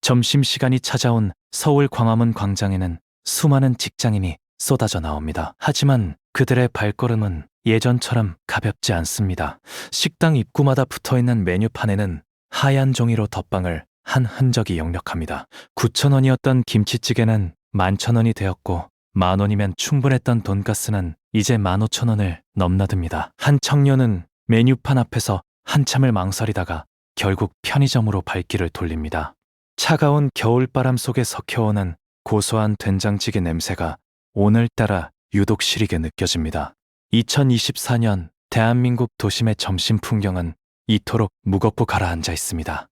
점심시간이 찾아온 서울 광화문 광장에는 수많은 직장인이 쏟아져 나옵니다. 하지만 그들의 발걸음은 예전처럼 가볍지 않습니다. 식당 입구마다 붙어있는 메뉴판에는 하얀 종이로 덧방을 한 흔적이 역력합니다. 9,000원이었던 김치찌개는 11,000원이 되었고 10,000원이면 충분했던 돈가스는 이제 15,000원을 넘나듭니다. 한 청년은 메뉴판 앞에서 한참을 망설이다가 결국 편의점으로 발길을 돌립니다. 차가운 겨울바람 속에 섞여오는 고소한 된장찌개 냄새가 오늘따라 유독 시리게 느껴집니다. 2024년 대한민국 도심의 점심 풍경은 이토록 무겁고 가라앉아 있습니다.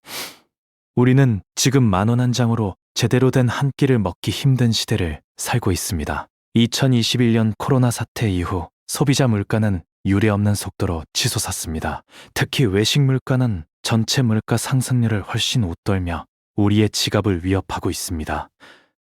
우리는 지금 10,000원 한 장으로 제대로 된 한 끼를 먹기 힘든 시대를 살고 있습니다. 2021년 코로나 사태 이후 소비자 물가는 유례없는 속도로 치솟았습니다. 특히 외식 물가는 전체 물가 상승률을 훨씬 웃돌며 우리의 지갑을 위협하고 있습니다.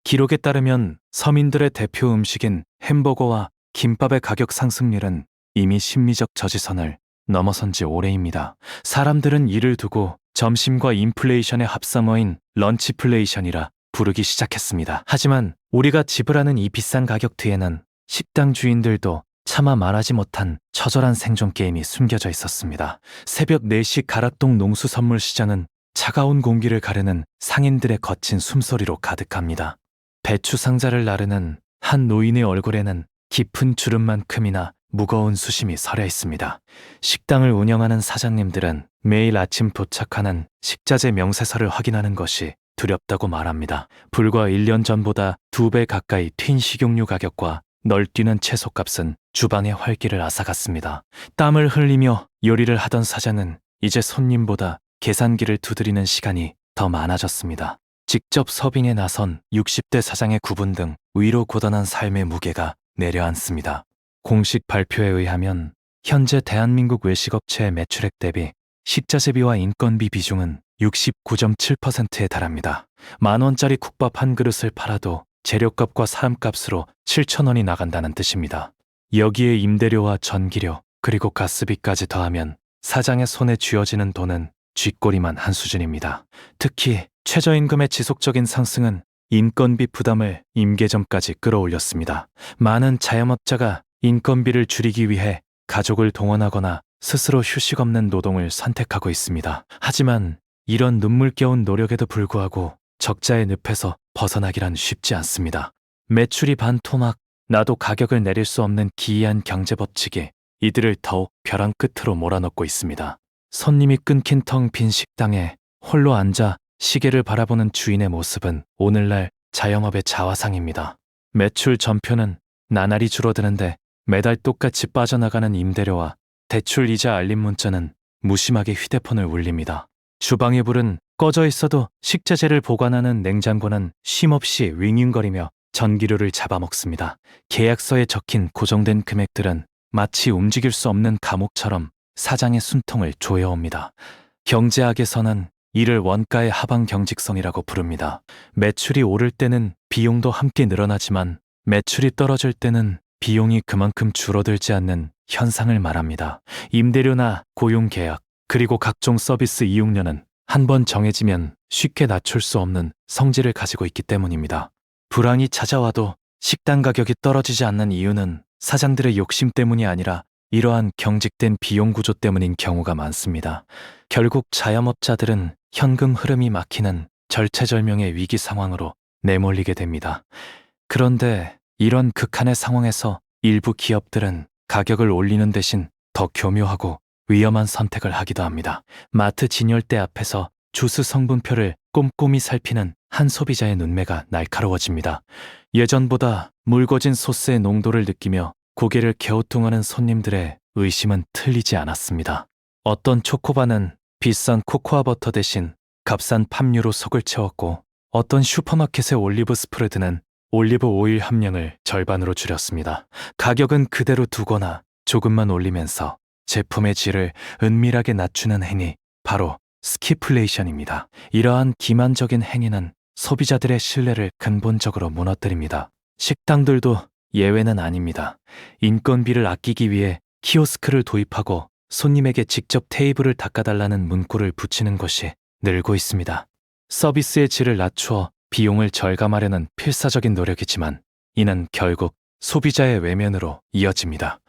기록에 따르면 서민들의 대표 음식인 햄버거와 김밥의 가격 상승률은 이미 심리적 저지선을 넘어선 지 오래입니다. 사람들은 이를 두고 점심과 인플레이션의 합성어인 런치플레이션이라 부르기 시작했습니다. 하지만 우리가 지불하는 이 비싼 가격 뒤에는 식당 주인들도 차마 말하지 못한 처절한 생존 게임이 숨겨져 있었습니다. 새벽 4시 가락동 농수선물시장은 차가운 공기를 가르는 상인들의 거친 숨소리로 가득합니다. 배추 상자를 나르는 한 노인의 얼굴에는 깊은 주름만큼이나 무거운 수심이 서려 있습니다. 식당을 운영하는 사장님들은 매일 아침 도착하는 식자재 명세서를 확인하는 것이 두렵다고 말합니다. 불과 1년 전보다 2배 가까이 튄 식용유 가격과 널뛰는 채소값은 주방의 활기를 앗아갔습니다. 땀을 흘리며 요리를 하던 사장은 이제 손님보다 계산기를 두드리는 시간이 더 많아졌습니다. 직접 서빙에 나선 60대 사장의 구분 등 위로 고단한 삶의 무게가 내려앉습니다. 공식 발표에 의하면 현재 대한민국 외식업체의 매출액 대비 식자재비와 인건비 비중은 69.7%에 달합니다. 10,000원짜리 국밥 한 그릇을 팔아도 재료값과 사람값으로 7,000원이 나간다는 뜻입니다. 여기에 임대료와 전기료 그리고 가스비까지 더하면 사장의 손에 쥐어지는 돈은 쥐꼬리만 한 수준입니다. 특히 최저임금의 지속적인 상승은 인건비 부담을 임계점까지 끌어올렸습니다. 많은 자영업자가 인건비를 줄이기 위해 가족을 동원하거나 스스로 휴식 없는 노동을 선택하고 있습니다. 하지만 이런 눈물겨운 노력에도 불구하고 적자의 늪에서 벗어나기란 쉽지 않습니다. 매출이 반토막, 나도 가격을 내릴 수 없는 기이한 경제법칙이 이들을 더욱 벼랑 끝으로 몰아넣고 있습니다. 손님이 끊긴 텅 빈 식당에 홀로 앉아 시계를 바라보는 주인의 모습은 오늘날 자영업의 자화상입니다. 매출 전표는 나날이 줄어드는데 매달 똑같이 빠져나가는 임대료와 대출 이자 알림 문자는 무심하게 휴대폰을 울립니다. 주방의 불은 꺼져 있어도 식자재를 보관하는 냉장고는 쉼없이 윙윙거리며 전기료를 잡아먹습니다. 계약서에 적힌 고정된 금액들은 마치 움직일 수 없는 감옥처럼 사장의 숨통을 조여옵니다. 경제학에서는 이를 원가의 하방 경직성이라고 부릅니다. 매출이 오를 때는 비용도 함께 늘어나지만 매출이 떨어질 때는 비용이 그만큼 줄어들지 않는 현상을 말합니다. 임대료나 고용계약, 그리고 각종 서비스 이용료는 한 번 정해지면 쉽게 낮출 수 없는 성질을 가지고 있기 때문입니다. 불황이 찾아와도 식당 가격이 떨어지지 않는 이유는 사장들의 욕심 때문이 아니라 이러한 경직된 비용 구조 때문인 경우가 많습니다. 결국 자영업자들은 현금 흐름이 막히는 절체절명의 위기 상황으로 내몰리게 됩니다. 그런데 이런 극한의 상황에서 일부 기업들은 가격을 올리는 대신 더 교묘하고 위험한 선택을 하기도 합니다. 마트 진열대 앞에서 주스 성분표를 꼼꼼히 살피는 한 소비자의 눈매가 날카로워집니다. 예전보다 묽어진 소스의 농도를 느끼며 고개를 갸우뚱하는 손님들의 의심은 틀리지 않았습니다. 어떤 초코바는 비싼 코코아 버터 대신 값싼 팜유로 속을 채웠고 어떤 슈퍼마켓의 올리브 스프레드는 올리브 오일 함량을 절반으로 줄였습니다. 가격은 그대로 두거나 조금만 올리면서 제품의 질을 은밀하게 낮추는 행위, 바로 스키플레이션입니다. 이러한 기만적인 행위는 소비자들의 신뢰를 근본적으로 무너뜨립니다. 식당들도 예외는 아닙니다. 인건비를 아끼기 위해 키오스크를 도입하고 손님에게 직접 테이블을 닦아달라는 문구를 붙이는 것이 늘고 있습니다. 서비스의 질을 낮추어 비용을 절감하려는 필사적인 노력이지만 이는 결국 소비자의 외면으로 이어집니다.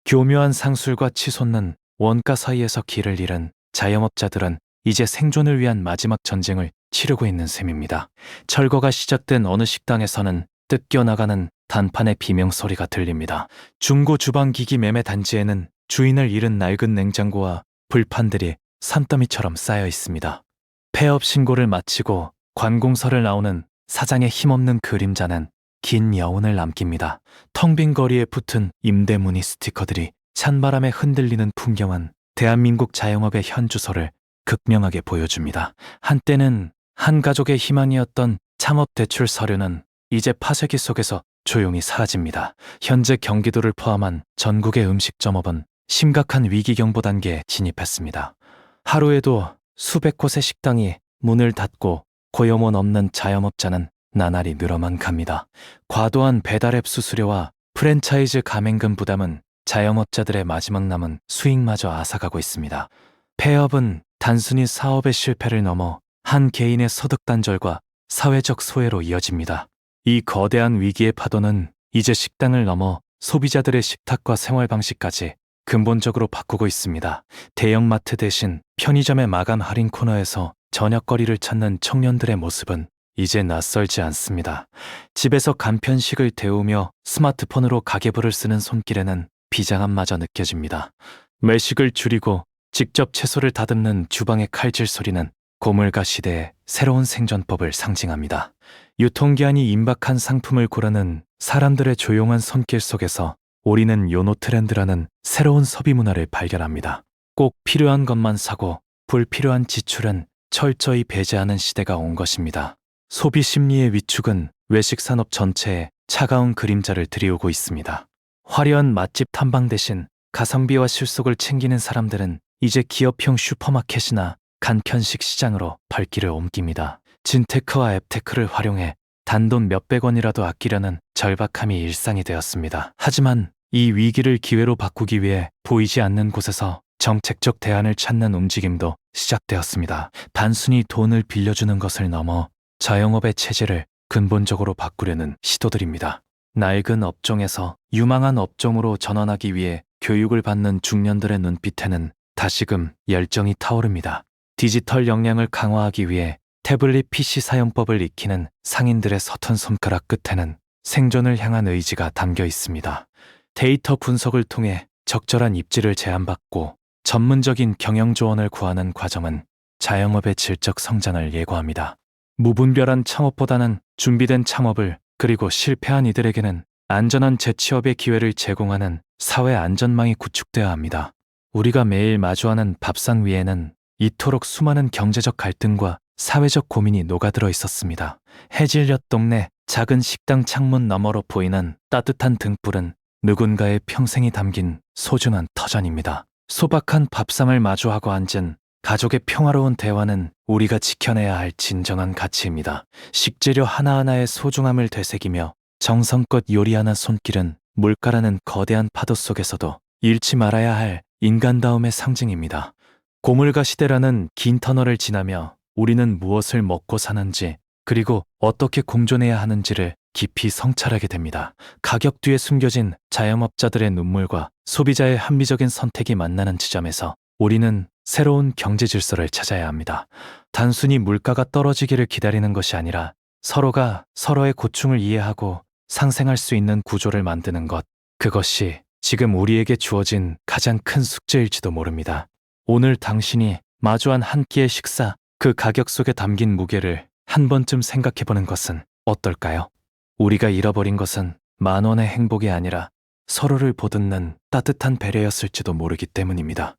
교묘한 상술과 치솟는 원가 사이에서 길을 잃은 자영업자들은 이제 생존을 위한 마지막 전쟁을 치르고 있는 셈입니다. 철거가 시작된 어느 식당에서는 뜯겨나가는 단판의 비명소리가 들립니다. 중고 주방기기 매매 단지에는 주인을 잃은 낡은 냉장고와 불판들이 산더미처럼 쌓여 있습니다. 폐업 신고를 마치고 관공서를 나오는 사장의 힘없는 그림자는 긴 여운을 남깁니다. 텅 빈 거리에 붙은 임대 문의 스티커들이 찬바람에 흔들리는 풍경은 대한민국 자영업의 현주소를 극명하게 보여줍니다. 한때는 한 가족의 희망이었던 창업 대출 서류는 이제 파쇄기 속에서 조용히 사라집니다. 현재 경기도를 포함한 전국의 음식점업은 심각한 위기경보 단계에 진입했습니다. 하루에도 수백 곳의 식당이 문을 닫고 고용원 없는 자영업자는 나날이 늘어만 갑니다. 과도한 배달앱 수수료와 프랜차이즈 가맹금 부담은 자영업자들의 마지막 남은 수익마저 앗아가고 있습니다. 폐업은 단순히 사업의 실패를 넘어 한 개인의 소득 단절과 사회적 소외로 이어집니다. 이 거대한 위기의 파도는 이제 식당을 넘어 소비자들의 식탁과 생활 방식까지 근본적으로 바꾸고 있습니다. 대형마트 대신 편의점의 마감 할인 코너에서 저녁거리를 찾는 청년들의 모습은 이제 낯설지 않습니다. 집에서 간편식을 데우며 스마트폰으로 가계부를 쓰는 손길에는 비장함마저 느껴집니다. 외식을 줄이고 직접 채소를 다듬는 주방의 칼질 소리는 고물가 시대의 새로운 생존법을 상징합니다. 유통기한이 임박한 상품을 고르는 사람들의 조용한 손길 속에서 우리는 요노 트렌드라는 새로운 소비 문화를 발견합니다. 꼭 필요한 것만 사고 불필요한 지출은 철저히 배제하는 시대가 온 것입니다. 소비 심리의 위축은 외식 산업 전체에 차가운 그림자를 들이우고 있습니다. 화려한 맛집 탐방 대신 가성비와 실속을 챙기는 사람들은 이제 기업형 슈퍼마켓이나 간편식 시장으로 발길을 옮깁니다. 진테크와 앱테크를 활용해 단돈 몇백 원이라도 아끼려는 절박함이 일상이 되었습니다. 하지만 이 위기를 기회로 바꾸기 위해 보이지 않는 곳에서 정책적 대안을 찾는 움직임도 시작되었습니다. 단순히 돈을 빌려주는 것을 넘어 자영업의 체질을 근본적으로 바꾸려는 시도들입니다. 낡은 업종에서 유망한 업종으로 전환하기 위해 교육을 받는 중년들의 눈빛에는 다시금 열정이 타오릅니다. 디지털 역량을 강화하기 위해 태블릿 PC 사용법을 익히는 상인들의 서툰 손가락 끝에는 생존을 향한 의지가 담겨 있습니다. 데이터 분석을 통해 적절한 입지를 제안받고 전문적인 경영 조언을 구하는 과정은 자영업의 질적 성장을 예고합니다. 무분별한 창업보다는 준비된 창업을, 그리고 실패한 이들에게는 안전한 재취업의 기회를 제공하는 사회 안전망이 구축되어야 합니다. 우리가 매일 마주하는 밥상 위에는 이토록 수많은 경제적 갈등과 사회적 고민이 녹아들어 있었습니다. 해질 옆 동네 작은 식당 창문 너머로 보이는 따뜻한 등불은 누군가의 평생이 담긴 소중한 터전입니다. 소박한 밥상을 마주하고 앉은 가족의 평화로운 대화는 우리가 지켜내야 할 진정한 가치입니다. 식재료 하나하나의 소중함을 되새기며 정성껏 요리하는 손길은 물가라는 거대한 파도 속에서도 잃지 말아야 할 인간다움의 상징입니다. 고물가 시대라는 긴 터널을 지나며 우리는 무엇을 먹고 사는지, 그리고 어떻게 공존해야 하는지를 깊이 성찰하게 됩니다. 가격 뒤에 숨겨진 자영업자들의 눈물과 소비자의 합리적인 선택이 만나는 지점에서 우리는 새로운 경제 질서를 찾아야 합니다. 단순히 물가가 떨어지기를 기다리는 것이 아니라 서로가 서로의 고충을 이해하고 상생할 수 있는 구조를 만드는 것, 그것이 지금 우리에게 주어진 가장 큰 숙제일지도 모릅니다. 오늘 당신이 마주한 한 끼의 식사, 그 가격 속에 담긴 무게를 한 번쯤 생각해보는 것은 어떨까요? 우리가 잃어버린 것은 10,000원의 행복이 아니라 서로를 보듬는 따뜻한 배려였을지도 모르기 때문입니다.